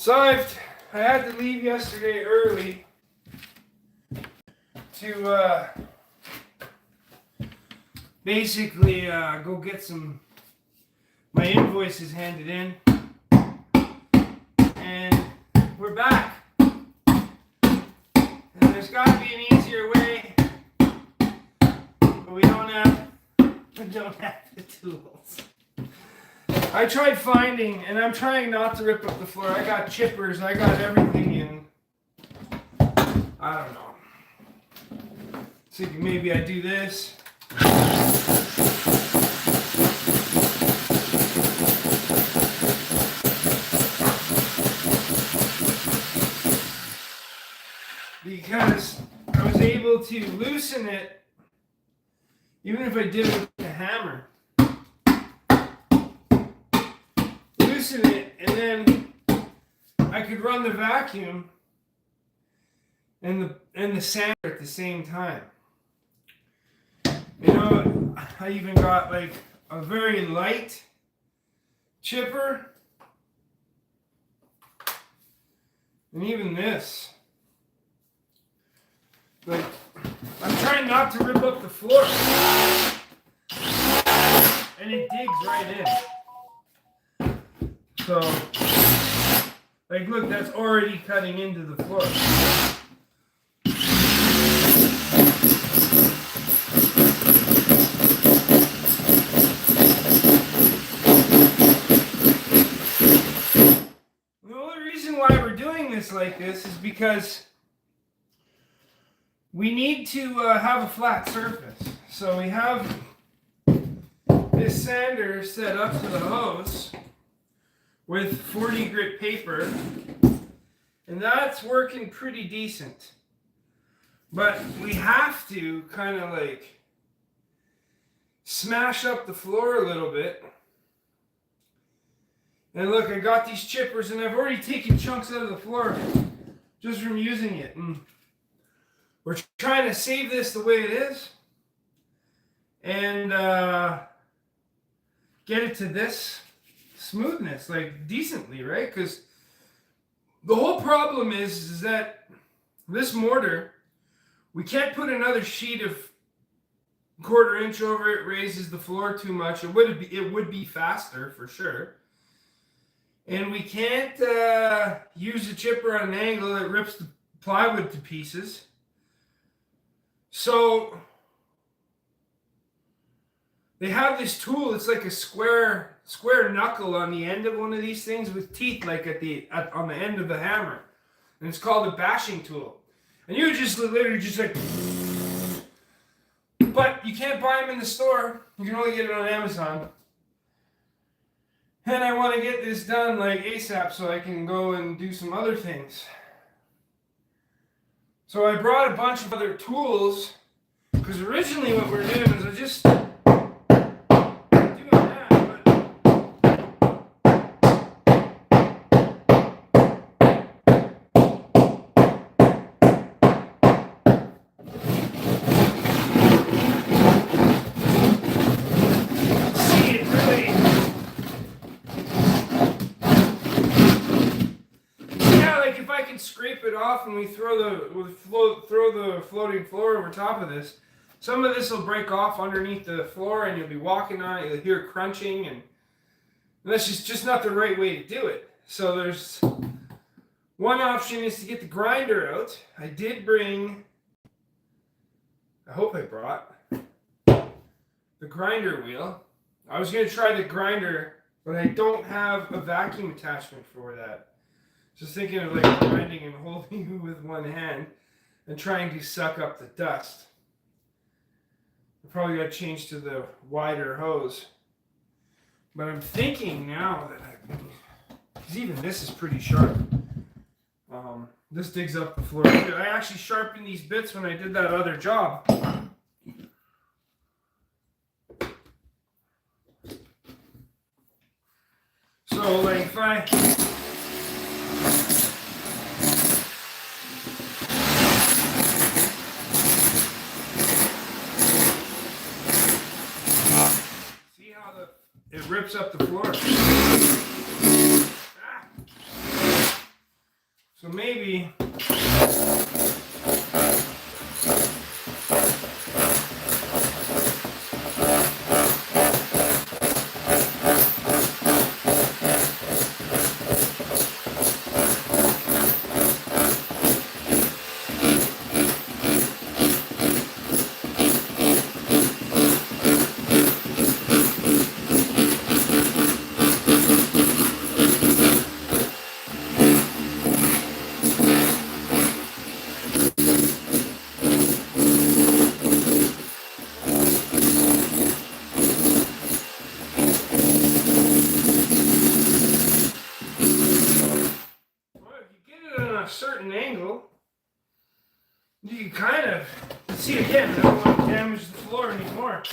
So I had to leave yesterday early to basically go get my invoices handed in, and we're back. And there's got to be an easier way, but we don't have the tools. I tried finding, and I'm trying not to rip up the floor. I got chippers, I got everything in. I don't know. Thinking maybe I do this. Because I was able to loosen it, even if I did it with a hammer. Loosen it, and then I could run the vacuum and the sander at the same time. You know, I even got like a very light chipper, and even this. Like, I'm trying not to rip up the floor, and it digs right in. So, like, look, that's already cutting into the floor. The only reason why we're doing this like this is because we need to have a flat surface. So we have this sander set up to the hose with 40 grit paper, and that's working pretty decent. But we have to kind of like smash up the floor a little bit. And look, I got these chippers, and I've already taken chunks out of the floor just from using it. And we're trying to save this the way it is and get it to this smoothness, like decently, right? Because the whole problem is that this mortar, we can't put another sheet of 1/4 inch over it. Raises the floor too much. It would be faster for sure. And we can't use a chipper on an angle that rips the plywood to pieces. So they have this tool. It's like a square knuckle on the end of one of these things with teeth, like on the end of the hammer, and it's called a bashing tool. And you just literally just like, but you can't buy them in the store. You can only get it on Amazon. And I want to get this done like ASAP so I can go and do some other things. So I brought a bunch of other tools, because originally what we're doing is I just scrape it off and we throw the floating floor over top of this. Some of this will break off underneath the floor, and you'll be walking on it. You'll hear crunching, and that's just not the right way to do it. So there's one option is to get the grinder out. I did bring. I hope I brought the grinder wheel. I was gonna try the grinder, but I don't have a vacuum attachment for that. Just thinking of like grinding and holding it with one hand and trying to suck up the dust. I probably got to change to the wider hose. But I'm thinking now that because even this is pretty sharp. This digs up the floor. I actually sharpened these bits when I did that other job. So like if I it rips up the floor. So maybe a certain angle, you can kind of see again. I don't want to damage the floor anymore.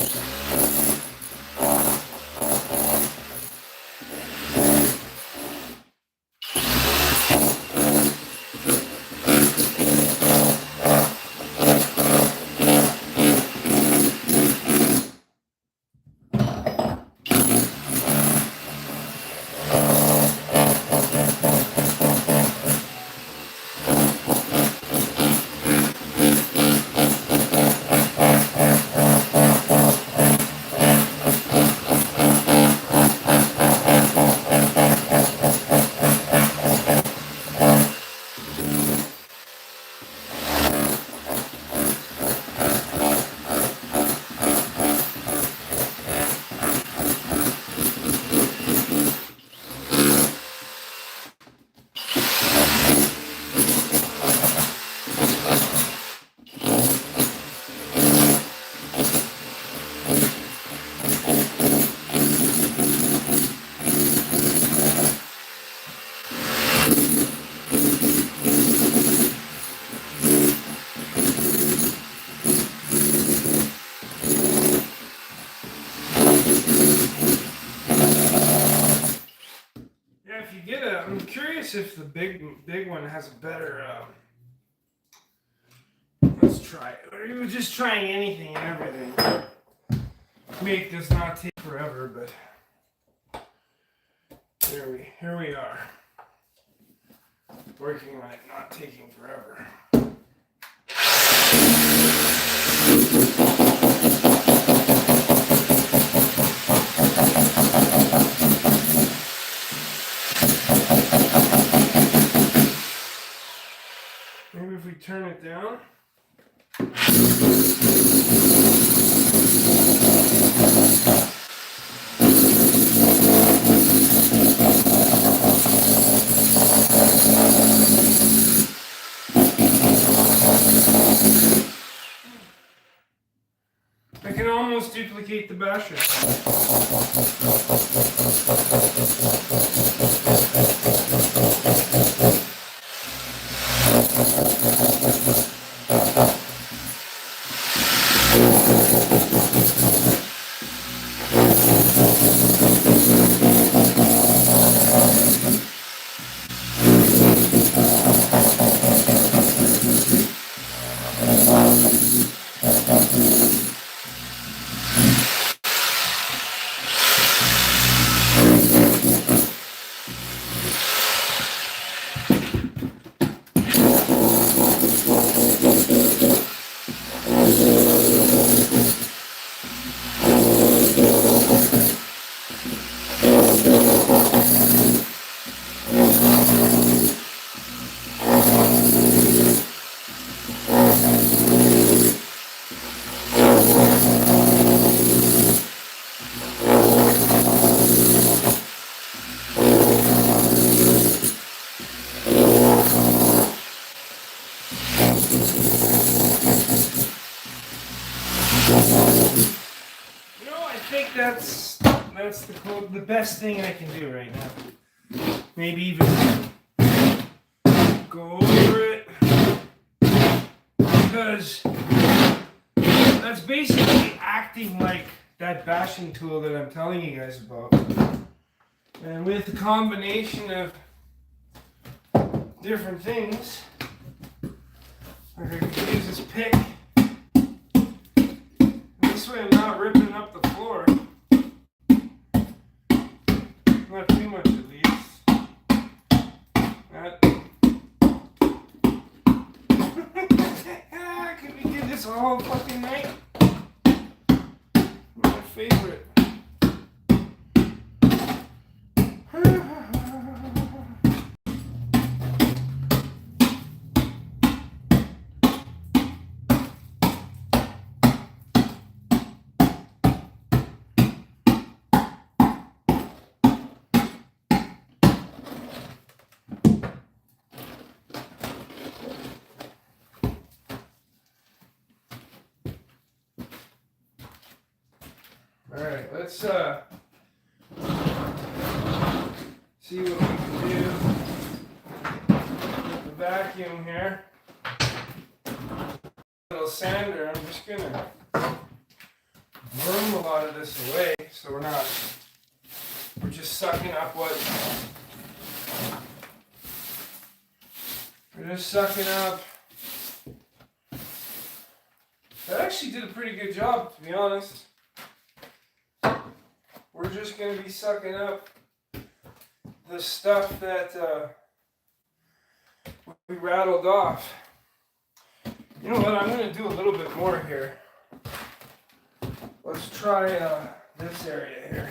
I'm curious if the big one has a better. Let's try it. We were just trying anything and everything. Make does not take forever, but here we are, working on it not taking forever. Maybe if we turn it down. I can almost duplicate the basher. That's the best thing I can do right now. Maybe even go over it, because that's basically acting like that bashing tool that I'm telling you guys about. And with the combination of different things, like I can use this pick. This way I'm not ripping up the floor. Not too much at least. That this all fucking night. My favorite. Alright, let's see what we can do with the vacuum here. Little sander, I'm just gonna broom a lot of this away so we're just sucking up we're just sucking up. That actually did a pretty good job, to be honest. We're just going to be sucking up the stuff that we rattled off. You know what? I'm going to do a little bit more here. Let's try this area here.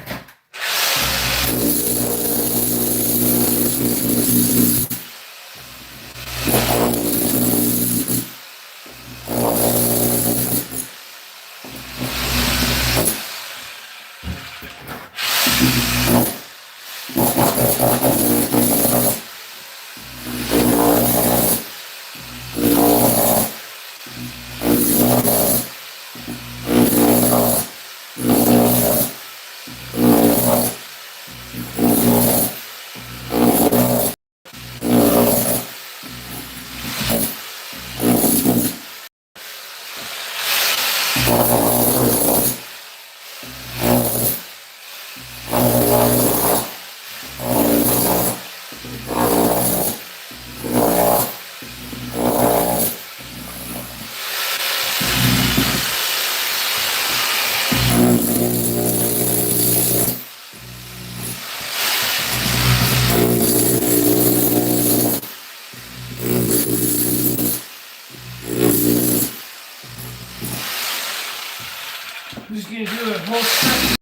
I'm just going to do a whole section.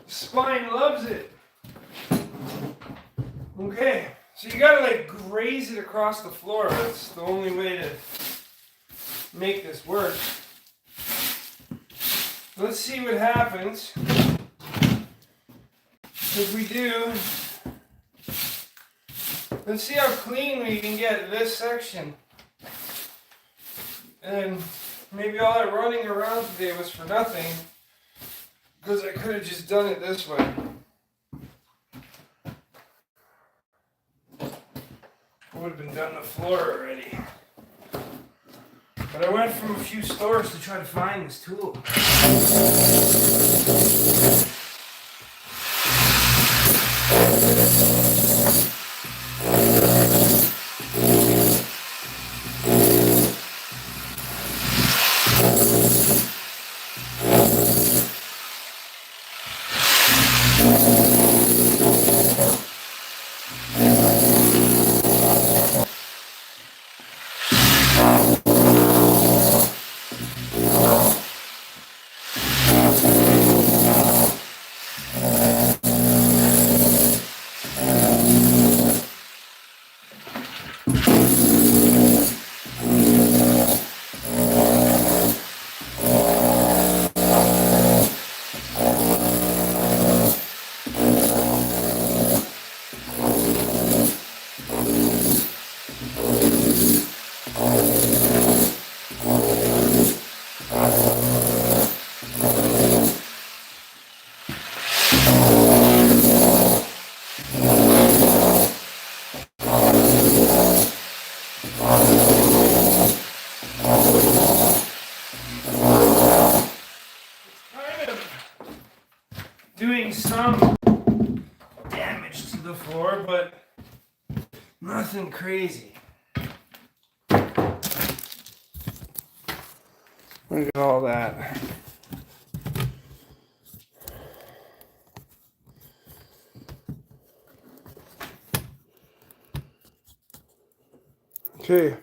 Spine loves it. Okay, so you gotta like graze it across the floor. That's the only way to make this work. Let's see what happens if we do. Let's see how clean we can get this section. And maybe all that running around today was for nothing, because I could have just done it this way. I would have been done the floor already. But I went from a few stores to try to find this tool. Doing some damage to the floor, but nothing crazy. Look at all that. Okay,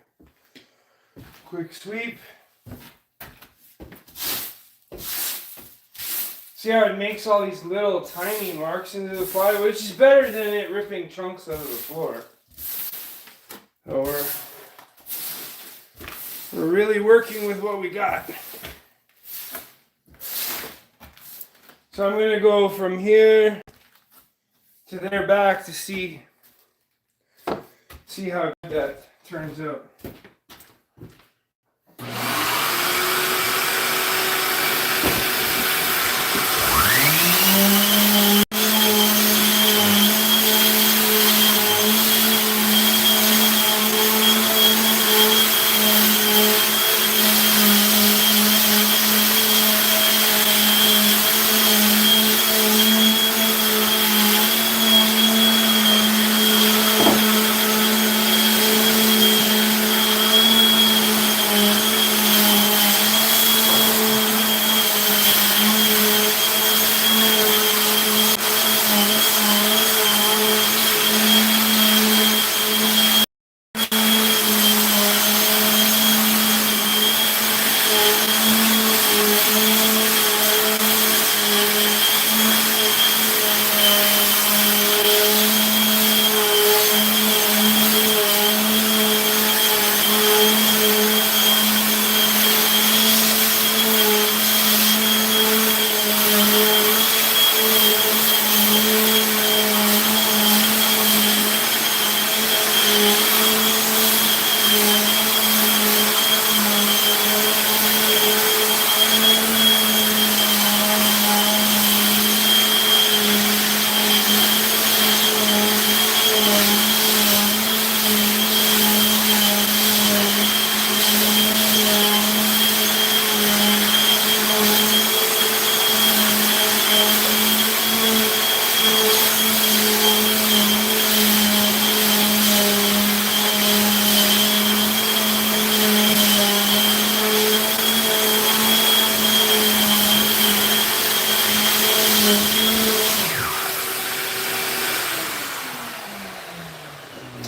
quick sweep. See how it makes all these little tiny marks into the plywood, which is better than it ripping chunks out of the floor. So we're really working with what we got. So I'm going to go from here to there back to see how good that turns out.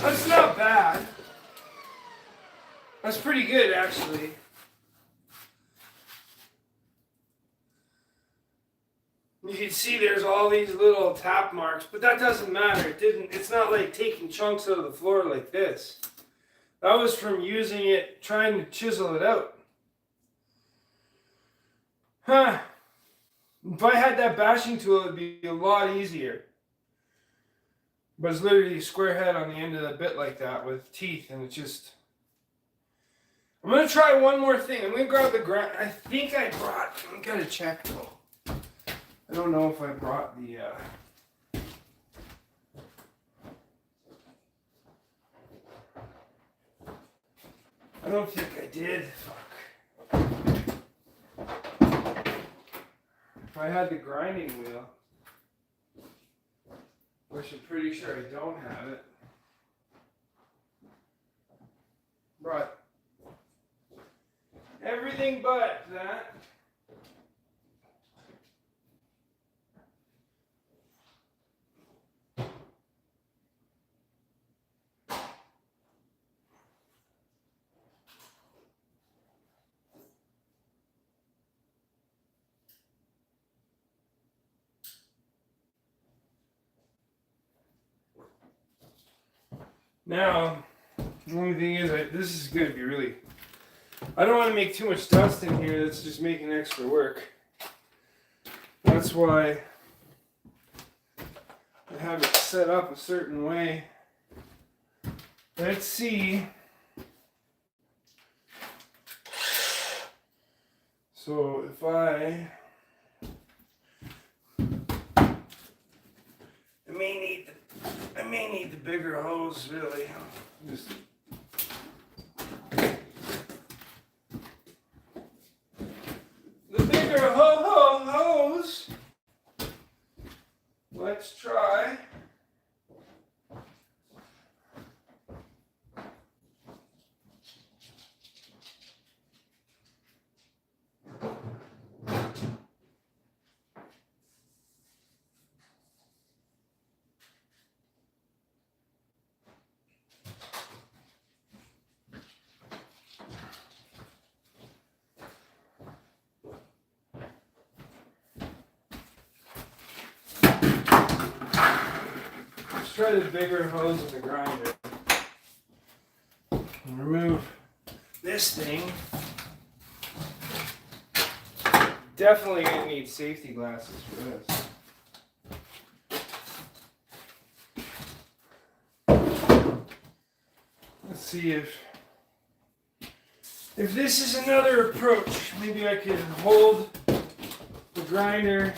That's not bad. That's pretty good, actually. You can see there's all these little tap marks, but that doesn't matter. It's not like taking chunks out of the floor like this. That was from using it, trying to chisel it out. Huh. If I had that bashing tool, it'd be a lot easier. But it's literally a square head on the end of the bit like that with teeth, and it's just... I'm going to try one more thing. I'm going to grab the grind. I think I brought... I got to check though. I don't know if I brought the... I don't think I did. Fuck. If I had the grinding wheel... Which I'm pretty sure I don't have it. Brought everything but that. Now, the only thing is, this is going to be really... I don't want to make too much dust in here that's just making extra work. That's why I have it set up a certain way. Let's see So if I may need the bigger hose, really. Just the bigger hose. Let's try. Let's try the bigger hose in the grinder. And remove this thing. Definitely gonna need safety glasses for this. Let's see if this is another approach. Maybe I could hold the grinder.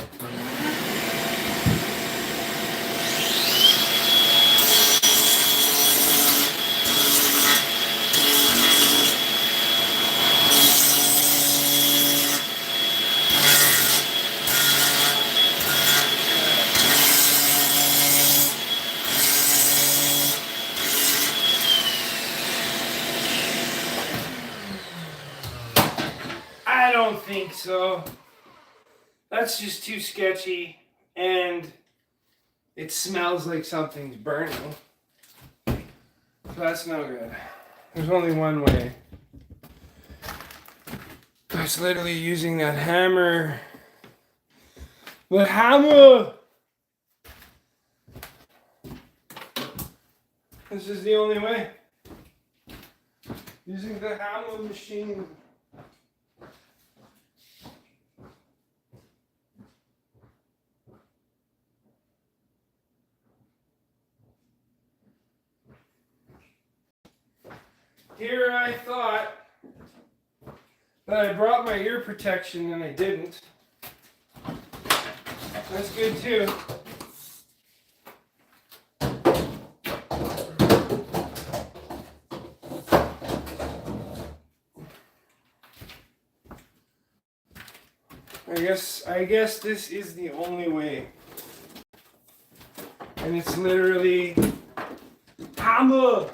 I don't think so. That's just too sketchy, and it smells like something's burning. So that's no good. There's only one way. That's literally using that hammer. The hammer! This is the only way. Using the hammer machine. Here I thought that I brought my ear protection and I didn't. That's good too. I guess this is the only way. And it's literally hammer.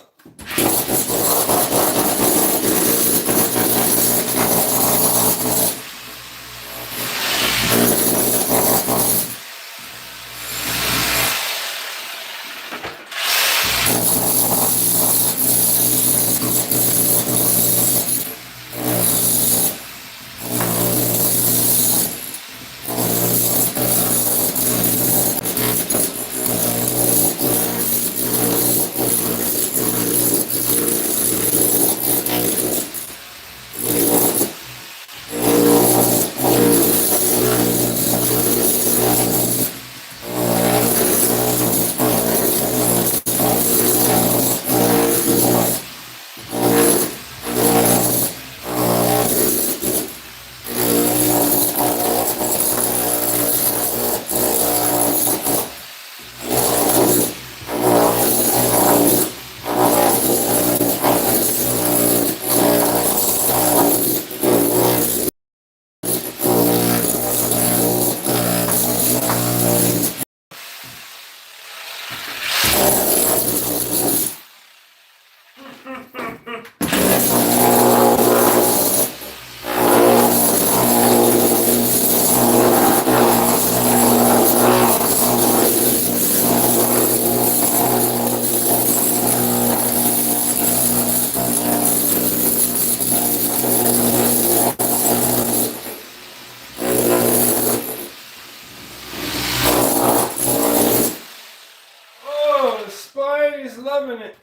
Loving it.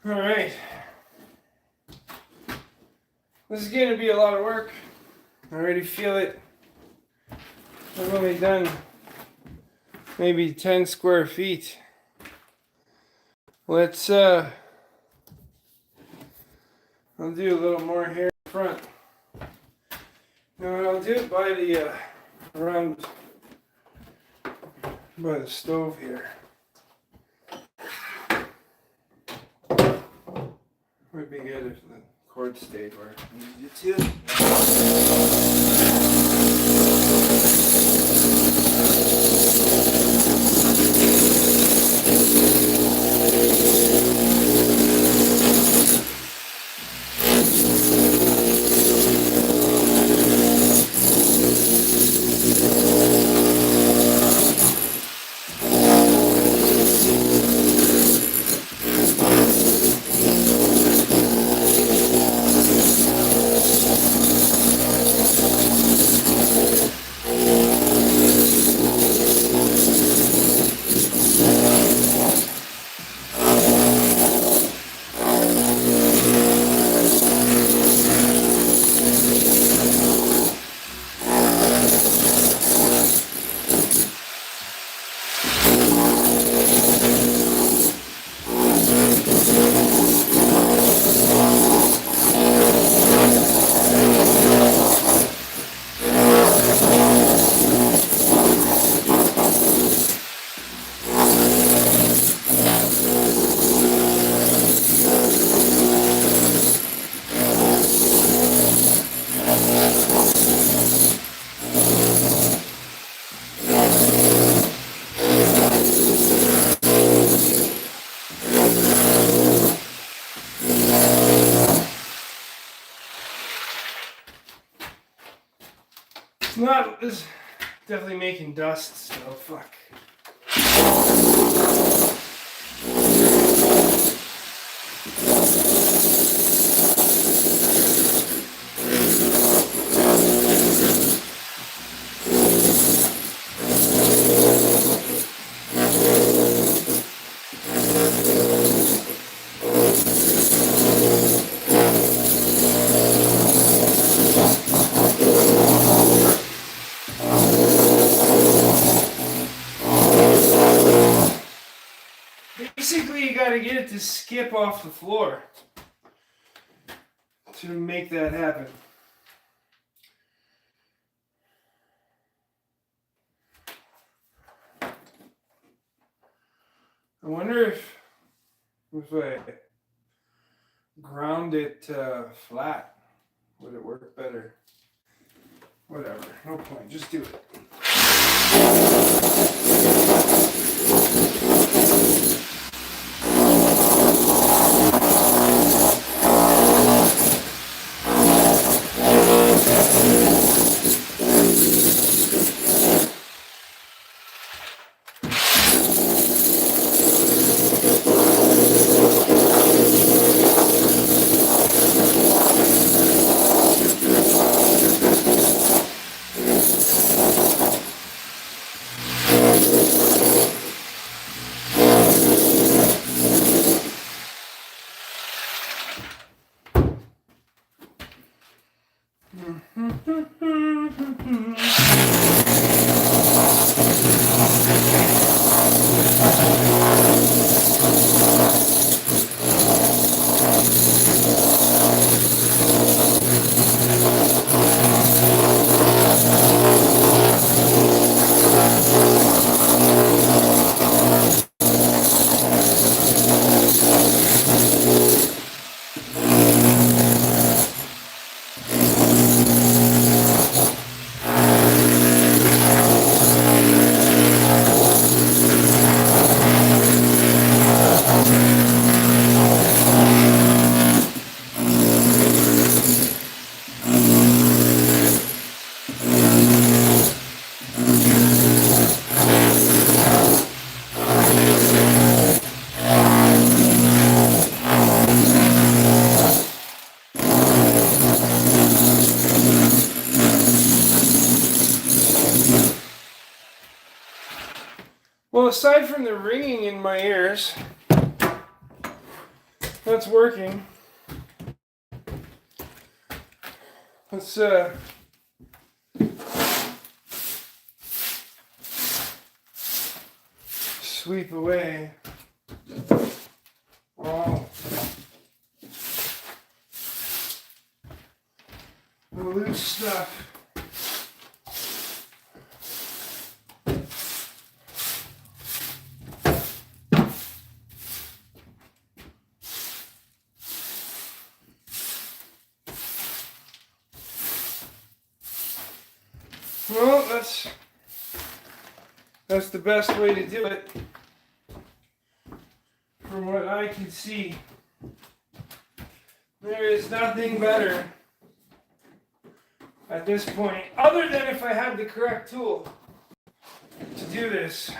All right. This is going to be a lot of work. I already feel it. I've only done maybe 10 square feet. Let's I'll do a little more here in front. No, I'll do it by the around by the stove here. Would be good if the cord stayed where it needed to. It's definitely making dust, so fuck. Basically, you gotta get it to skip off the floor to make that happen. I wonder if I ground it flat, would it work better? Whatever, no point, just do it. Well, aside from the ringing in my ears, that's working. Let's sweep away all the loose stuff. Well, that's the best way to do it. From what I can see, there is nothing better at this point, other than if I had the correct tool to do this.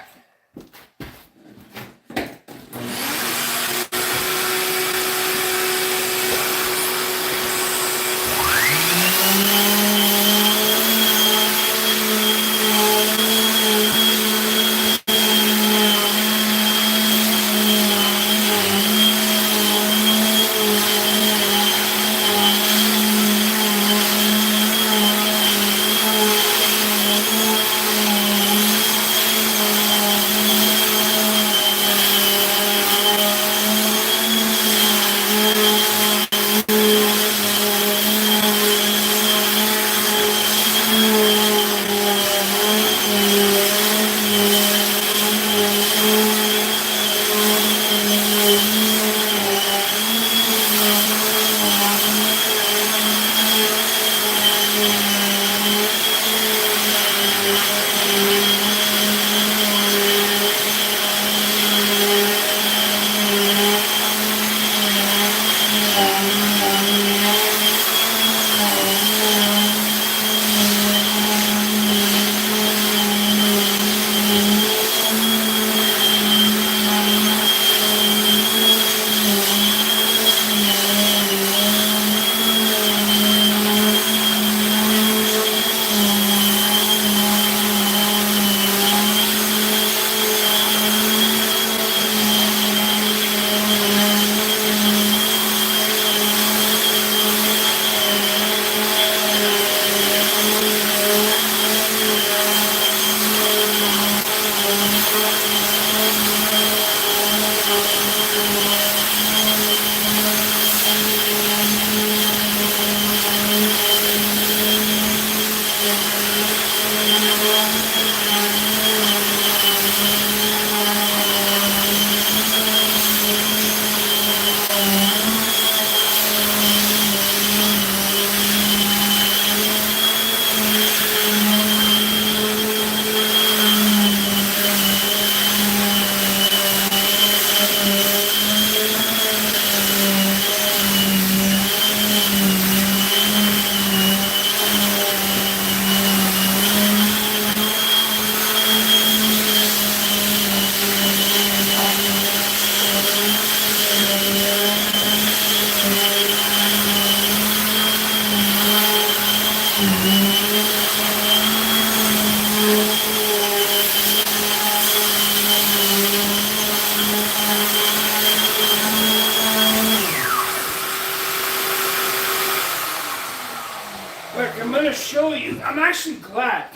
Look, I'm gonna show you. I'm actually glad.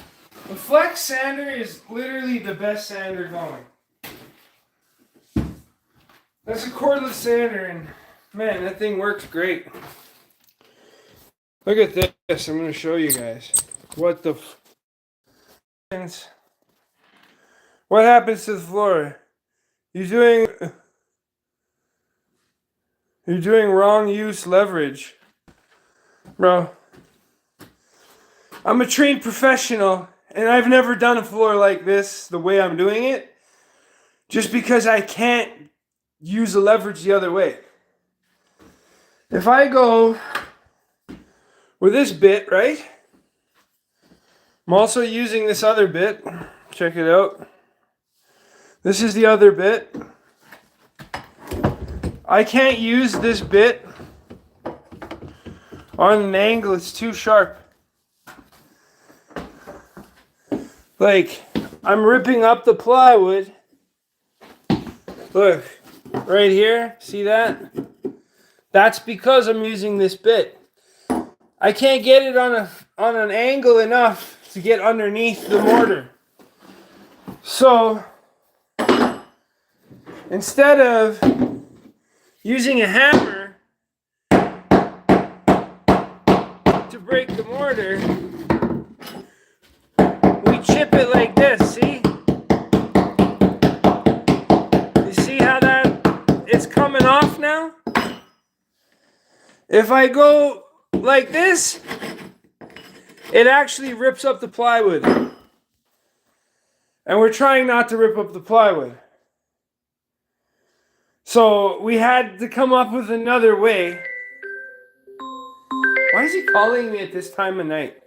The Flex sander is literally the best sander going. That's a cordless sander, and man, that thing works great. Look at this. I'm gonna show you guys what the what happens to the floor. You're doing wrong use leverage, bro. I'm a trained professional, and I've never done a floor like this the way I'm doing it, just because I can't use the leverage the other way. If I go with this bit, right? I'm also using this other bit. Check it out. This is the other bit. I can't use this bit on an angle, it's too sharp. Like, I'm ripping up the plywood. Look, right here, see that? That's because I'm using this bit. I can't get it on an angle enough to get underneath the mortar. So, instead of using a hammer to break the mortar, we chip it like this, see? You see how it's coming off now? If I go like this, it actually rips up the plywood. And we're trying not to rip up the plywood. So we had to come up with another way. Why is he calling me at this time of night?